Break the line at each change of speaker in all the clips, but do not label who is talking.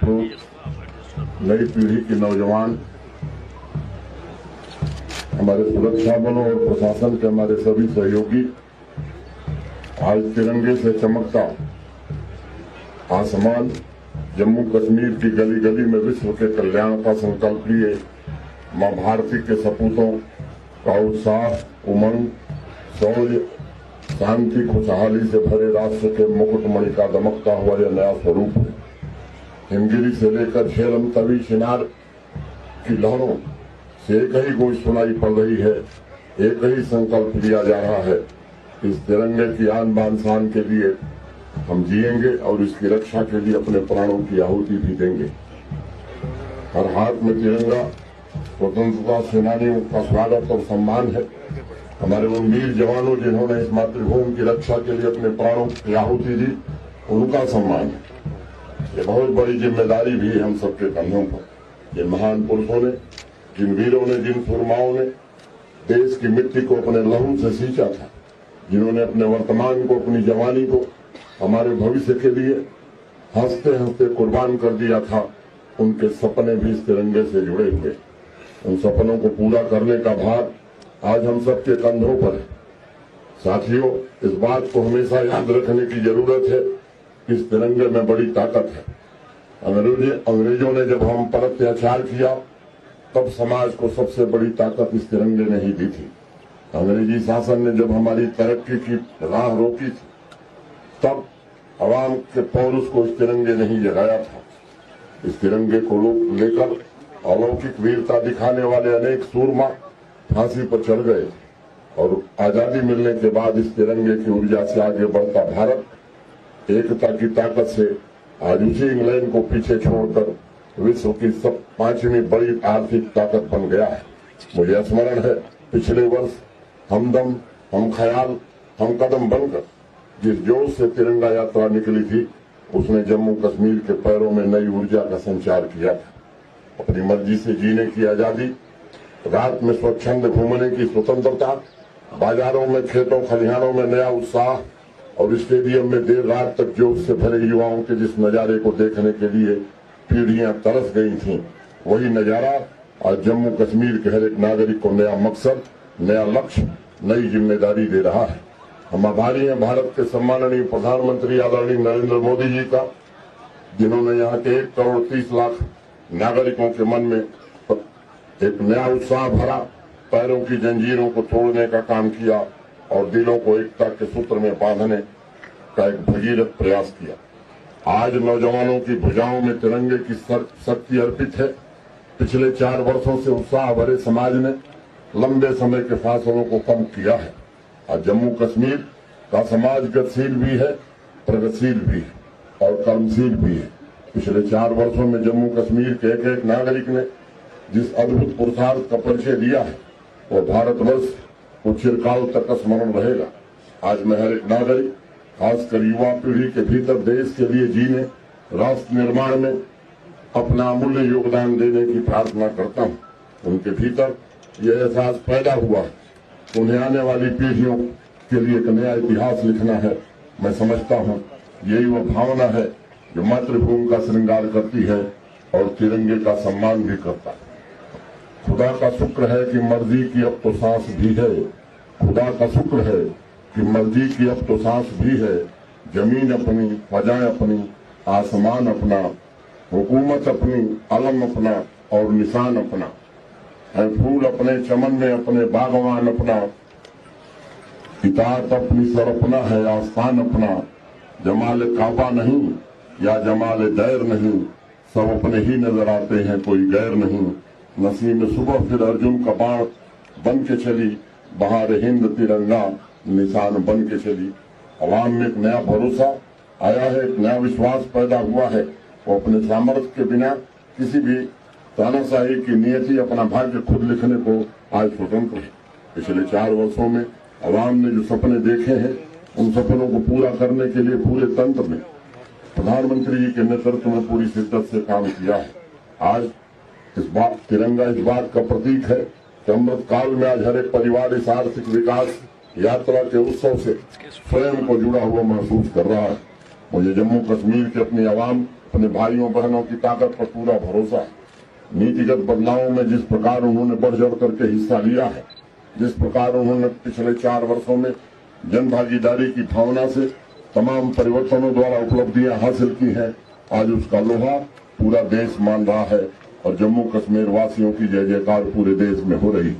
सपूत, नई पीढ़ी के नौजवान, हमारे सुरक्षा बलों और प्रशासन के हमारे सभी सहयोगी, आज तिरंगे से चमकता आसमान, जम्मू कश्मीर की गली गली में विश्व के कल्याण का संकल्प लिए मां भारती के सपूतों का उत्साह, उमंग, शौर्य, शांति, खुशहाली से भरे राष्ट्र के मुकुटमणि का दमकता हुआ यह नया स्वरूप है। हिमगिरी से लेकर झेलम तवी चिनार की लहरों से एक ही गूंज सुनाई पड़ रही है, एक ही संकल्प लिया जा रहा है। इस तिरंगे की आन बान शान के लिए हम जिएंगे और इसकी रक्षा के लिए अपने प्राणों की आहुति भी देंगे। हर हाथ में तिरंगा स्वतंत्रता सेनानियों का स्वागत और सम्मान है। हमारे उन वीर जवानों जिन्होंने इस मातृभूमि की रक्षा के लिए अपने प्राणों की आहुति दी, उनका सम्मान है। ये बहुत बड़ी जिम्मेदारी भी है हम सबके कंधों पर। जिन महान पुरुषों ने, जिन वीरों ने, जिन सुरमाओं ने देश की मिट्टी को अपने लहू से सींचा था, जिन्होंने अपने वर्तमान को, अपनी जवानी को हमारे भविष्य के लिए हंसते हंसते कुर्बान कर दिया था, उनके सपने भी इस तिरंगे से जुड़े हुए। उन सपनों को पूरा करने का भार आज हम सबके कंधों पर है। साथियों, इस बात को हमेशा याद रखने की जरूरत है, इस तिरंगे में बड़ी ताकत है। अंग्रेजों ने जब हम पर अत्याचार किया, तब समाज को सबसे बड़ी ताकत इस तिरंगे ने ही दी थी। अंग्रेजी शासन ने जब हमारी तरक्की की राह रोकी थी, तब अवाम के पौरुष को इस तिरंगे ने ही जगाया था। इस तिरंगे को लेकर अलौकिक वीरता दिखाने वाले अनेक सूरमा फांसी पर चढ़ गए और आजादी मिलने के बाद इस तिरंगे की ऊर्जा से आगे बढ़ता भारत एकता की ताकत से आज उसी इंग्लैंड को पीछे छोड़कर विश्व की सब 5वीं बड़ी आर्थिक ताकत बन गया है। मुझे स्मरण है, पिछले वर्ष हमदम, हम ख्याल, हम कदम बनकर जिस जोश से तिरंगा यात्रा निकली थी, उसने जम्मू कश्मीर के पैरों में नई ऊर्जा का संचार किया था। अपनी मर्जी से जीने की आजादी, रात में स्वच्छंद घूमने की स्वतंत्रता, बाजारों में, खेतों खलिहानों में नया उत्साह और स्टेडियम में देर रात तक जोश से भरे युवाओं के जिस नजारे को देखने के लिए पीढ़ियां तरस गई थीं, वही नजारा आज जम्मू कश्मीर के हर एक नागरिक को नया मकसद, नया लक्ष्य, नई जिम्मेदारी दे रहा है। हम आभारी हैं भारत के सम्माननीय प्रधानमंत्री आदरणीय नरेंद्र मोदी जी का, जिन्होंने यहाँ के 1 करोड़ 30 लाख नागरिकों के मन में एक नया उत्साह भरा, पैरों की जंजीरों को तोड़ने का काम किया और दिलों को एकता के सूत्र में बांधने का एक भगीरथ प्रयास किया। आज नौजवानों की भुजाओं में तिरंगे की शक्ति अर्पित है। पिछले 4 वर्षों से उत्साह भरे समाज ने लंबे समय के फासलों को कम किया है। आज जम्मू कश्मीर का समाज गतिशील भी है, प्रगतिशील भी है और कर्मशील भी है। पिछले 4 वर्षों में जम्मू कश्मीर के एक एक नागरिक ने जिस अद्भुत पुरुषार्थ का परिचय दिया है, वो भारतवर्ष को चिरकाल तक स्मरण रहेगा। आज मैं हर एक नागरिक, खासकर युवा पीढ़ी के भीतर देश के लिए जीने, राष्ट्र निर्माण में अपना अमूल्य योगदान देने की प्रार्थना करता हूँ। उनके भीतर यह एहसास पैदा हुआ है, उन्हें आने वाली पीढ़ियों के लिए एक नया इतिहास लिखना है। मैं समझता हूँ यही वह भावना है जो मातृभूमि का श्रृंगार करती है और तिरंगे का सम्मान भी करता है। खुदा का शुक्र है कि मर्जी की अब तो सांस भी है। खुदा का शुक्र है कि मर्जी की अब तो सांस भी है। जमीन अपनी, फजाएं अपनी, आसमान अपना, हुकूमत अपनी, अलम अपना और निशान अपना है। फूल अपने चमन में, अपने बागवान अपना, इताअत अपनी सरपना है, आस्थान अपना। जमाल काबा नहीं या जमाल दैर नहीं, सब अपने ही नजर आते हैं, कोई गैर नहीं। नसीम सुबह फिर अर्जुन का बाण बन के चली, बहार हिंद तिरंगा निशान बन के चली। अवाम में एक नया भरोसा आया है, एक नया विश्वास पैदा हुआ है। वो अपने सामर्थ्य के बिना किसी भी तानाशाही की नियति, अपना भाग्य खुद लिखने को आज स्वतंत्र है। पिछले 4 वर्षों में अवाम ने जो सपने देखे हैं, उन सपनों को पूरा करने के लिए पूरे तंत्र ने प्रधानमंत्री जी के नेतृत्व में पूरी शिद्दत से काम किया है। आज तिरंगा इस बात का प्रतीक है कि अमृत काल में आज हर एक परिवार इस आर्थिक विकास यात्रा के उत्सव से स्वयं को जुड़ा हुआ महसूस कर रहा है। मुझे जम्मू कश्मीर के अपनी आवाम, अपने भाइयों बहनों की ताकत पर पूरा भरोसा है। नीतिगत बदलावों में जिस प्रकार उन्होंने बढ़ चढ़ करके हिस्सा लिया है, जिस प्रकार उन्होंने पिछले 4 वर्षों में जन भागीदारी की भावना से तमाम परिवर्तनों द्वारा उपलब्धियां हासिल की हैं, आज उसका लोहा पूरा देश मान रहा है और जम्मू कश्मीर वासियों की जय जयकार पूरे देश में हो रही।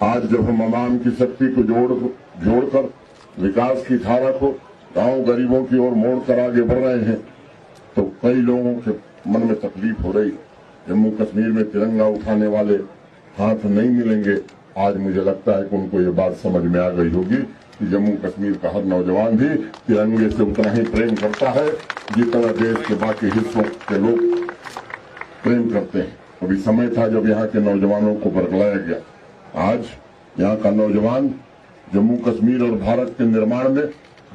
आज जब हम आवाम की शक्ति को जोड़कर विकास की धारा को गांव गरीबों की ओर मोड़कर आगे बढ़ रहे हैं, तो कई लोगों के मन में तकलीफ हो रही। जम्मू कश्मीर में तिरंगा उठाने वाले हाथ नहीं मिलेंगे। आज मुझे लगता है कि उनको ये बात समझ में आ गई होगी कि जम्मू कश्मीर का हर नौजवान भी तिरंगे से उतना ही प्रेम करता है जितना देश के बाकी हिस्सों के लोग प्रेम करते हैं। अभी समय था जब यहाँ के नौजवानों को बरगलाया गया। आज यहाँ का नौजवान जम्मू कश्मीर और भारत के निर्माण में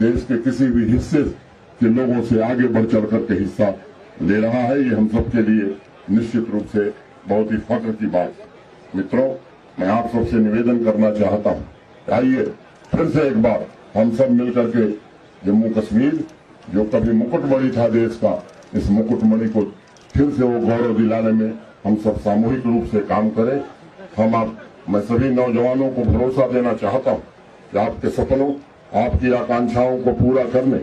देश के किसी भी हिस्से के लोगों से आगे बढ़ चढ़ करके हिस्सा ले रहा है। ये हम सब के लिए निश्चित रूप से बहुत ही फख्र की बात है। मित्रों, मैं आप सबसे निवेदन करना चाहता हूँ, आइए फिर से एक बार हम सब मिलकर के जम्मू कश्मीर जो कभी मुकुटमणि था देश का, इस मुकुटमणि को फिर से वो गौरव दिलाने में हम सब सामूहिक रूप से काम करें। मैं सभी नौजवानों को भरोसा देना चाहता हूँ कि आपके सपनों, आपकी आकांक्षाओं को पूरा करने,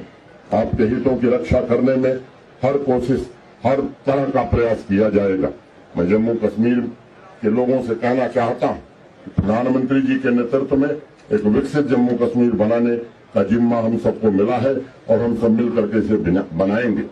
आपके हितों की रक्षा करने में हर कोशिश, हर तरह का प्रयास किया जाएगा। मैं जम्मू कश्मीर के लोगों से कहना चाहता हूँ कि प्रधानमंत्री जी के नेतृत्व में एक विकसित जम्मू कश्मीर बनाने का जिम्मा हम सबको मिला है और हम सब मिलकर के इसे बनाएंगे।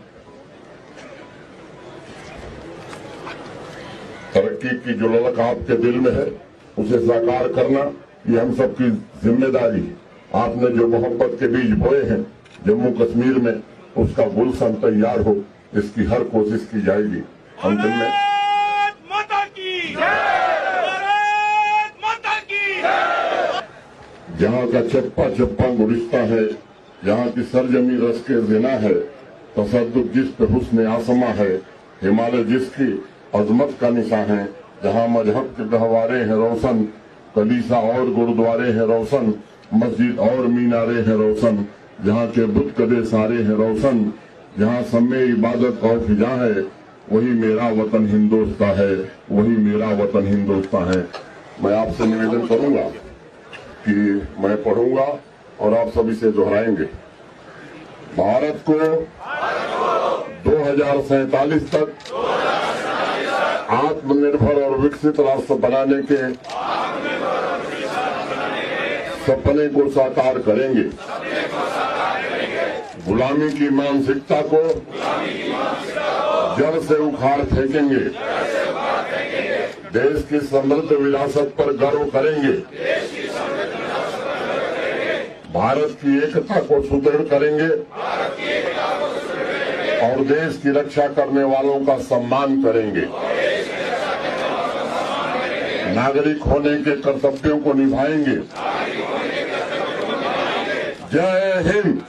तरक्की की जो ललक आपके दिल में है उसे साकार करना ये हम सबकी जिम्मेदारी है। आपने जो मोहब्बत के बीज बोए हैं जम्मू कश्मीर में, उसका गुलशन तैयार हो, इसकी हर कोशिश की जाएगी। हम दिन में जहाँ का चप्पा चप्पा गुलिस्ता है, यहाँ की सरजमी रस के ज़िना है, तसद्दुक जिस पे हुस्न आसमा है, हिमालय जिसकी अजमत का निशान है, जहाँ मजहब के गहवारे हैं रोशन, कलीसा और गुरुद्वारे हैं रोशन, मस्जिद और मीनारे हैं रोशन, जहाँ के बुत कदे सारे हैं रोशन, जहाँ समय इबादत और फिजा है, वही मेरा वतन हिंदुस्तान है, वही मेरा वतन हिंदुस्तान है। मैं आपसे निवेदन करूंगा कि मैं पढ़ूंगा और आप सभी से दोहराएंगे। भारत को 2047 तक आत्मनिर्भर और विकसित राष्ट्र बनाने के सपने को साकार करेंगे। गुलामी की मानसिकता को जड़ से उखाड़ फेंकेंगे। देश की समृद्ध विरासत पर गर्व करेंगे। भारत की एकता को सुदृढ़ करेंगे और देश की रक्षा करने वालों का सम्मान करेंगे। नागरिक होने के कर्तव्यों को निभाएंगे। जय हिंद।